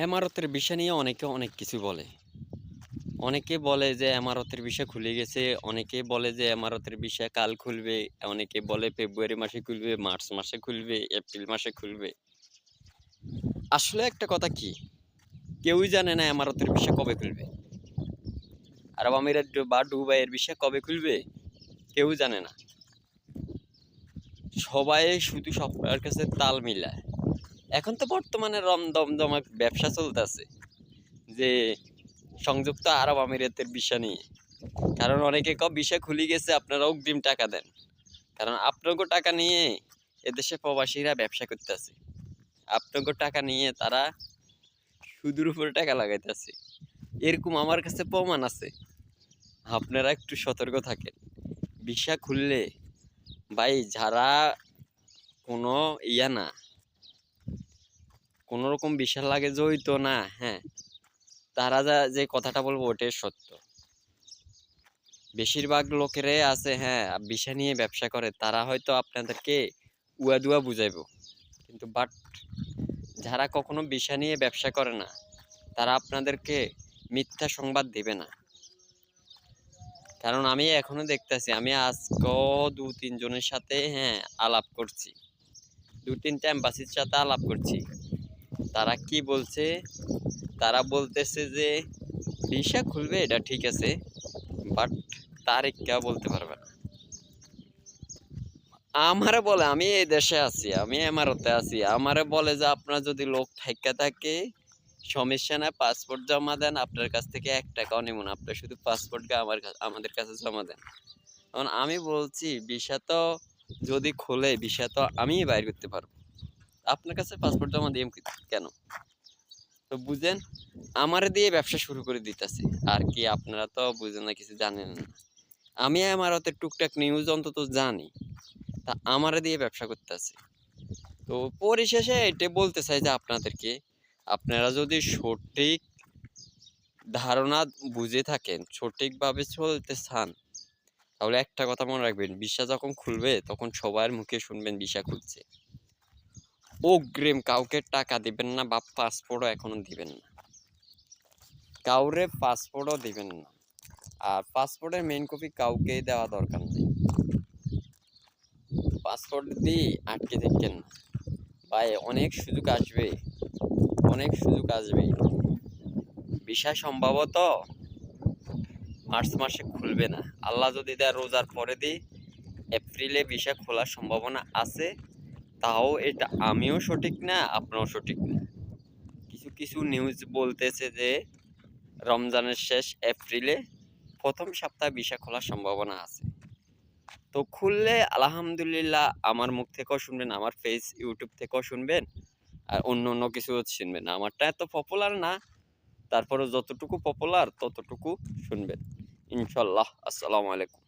এমারতের বিষয় নিয়ে অনেকে অনেক কিছু বলে। অনেকে বলে যে এমারতের ভিসা খুলে গেছে, অনেকে বলে যে এমারতের ভিসা কাল খুলবে, অনেকে বলে ফেব্রুয়ারি মাসে খুলবে, মার্চ মাসে খুলবে, এপ্রিল মাসে খুলবে। আসলে একটা কথা কি, কেউই জানে না এমারতের ভিসা কবে খুলবে। আরব আমিরাত বা দুবাইয়ের ভিসা কবে খুলবে, কেউ জানে না। সবাই শুধু সবার কাছে তাল মিলায়। এখন তো বর্তমানে দমদমা ব্যবসা চলতেছে যে সংযুক্ত আরব আমিরাতের ভিসা নিয়ে। কারণ অনেকে ভিসা খুলে গেছে, আপনারা অগ্রিম টাকা দেন। কারণ আপনাকে টাকা নিয়ে এদেশে প্রবাসীরা ব্যবসা করতেছে। আপনাকে টাকা নিয়ে তারা সুদের উপরে টাকা লাগাইতেছে। এরকম আমার কাছে প্রমাণ আছে। আপনারা একটু সতর্ক থাকেন। ভিসা খুললে ভাই যারা কোনো না, কোনো রকম ভিসা লাগে জড়িত না, হ্যাঁ, তারা যে কথাটা বলবো ওটাই সত্য। বেশিরভাগ লোকেরাই আছে, হ্যাঁ, ভিসা নিয়ে ব্যবসা করে, তারা হয়তো আপনাদেরকে উয়াদুয়া বুঝাইবো। কিন্তু যারা কখনো ভিসা নিয়ে ব্যবসা করে না, তারা আপনাদেরকে মিথ্যা সংবাদ দিবে না। কারণ আমি এখনো দেখতেছি, আমি আজকেও ২-৩ জনের সাথে, হ্যাঁ, আলাপ করছি। ২-৩টা এম্বাসির সাথে আলাপ করছি। তারা কি বলছে? তারা বলতেছে যে ভিসা খুলবে, এটা ঠিক আছে, বাট তারিখ কেউ বলতে পারবে না। আমারে বলে আমি এই দেশে আছি, আমি এমারতে আছি, আমারে বলে যে আপনার যদি লোক থাইকা থাকে সমস্যা নাই, পাসপোর্ট জমা দেন, আপনার কাছ থেকে ১ টাকাও নিব না, আপনার শুধু পাসপোর্টটা আমাদের কাছে জমা দেন। এখন আমি বলছি ভিসা তো যদি খোলে, ভিসা তো আমিই বাইর করতে পারবো, আপনার কাছে পাসপোর্ট জমা দিয়ে কেন? তো বুঝেন, আমারে দিয়ে ব্যবসা শুরু করে দিতেছে। আর কি আপনারা তো বুঝেন না, কিছু জানেন না। আমি আমারতে টুকটাক নিউজ অন্তত জানি, তা আমারে দিয়ে ব্যবসা করতেছে। তো পরিশেষে এটা বলতে চাই যে আপনাদেরকে, আপনারা যদি সঠিক ধারণা বুঝে থাকেন, সঠিকভাবে চলতে চান, তাহলে একটা কথা মনে রাখবেন, ভিসা যখন খুলবে তখন সবার মুখে শুনবেন ভিসা খুলছে। অগ্রিম কাউকে টাকা দিবেন না, বা পাসপোর্টও এখনো দিবেন না, কাউরে পাসপোর্টও দিবেন না। আর পাসপোর্টের মেইন কপি কাউকেই দেওয়া দরকার নেই। পাসপোর্ট দিয়ে আটকে থাকেন না ভাই, অনেক সুযোগ আসবে, অনেক সুযোগ আসবে। ভিসা সম্ভবত মার্চ মাসে খুলবে না, আল্লাহ যদি দেয় রোজার পরে দিই, এপ্রিলে ভিসা খোলার সম্ভাবনা আছে। তাও এটা আমিও সঠিক না, আপনারও সঠিক না। কিছু কিছু নিউজ বলতেছে যে রমজানের শেষ এপ্রিলে প্রথম সপ্তাহে ভিসা খোলার সম্ভাবনা আছে। তো খুললে আলহামদুলিল্লাহ, আমার মুখ থেকেও শুনবেন, আমার ফেস ইউটিউব থেকেও শুনবেন, আর অন্য অন্য কিছু শুনবেন। আমারটা এত পপুলার না, তারপরে যতটুকু পপুলার ততটুকু শুনবেন ইনশাল্লাহ। আসসালামু আলাইকুম।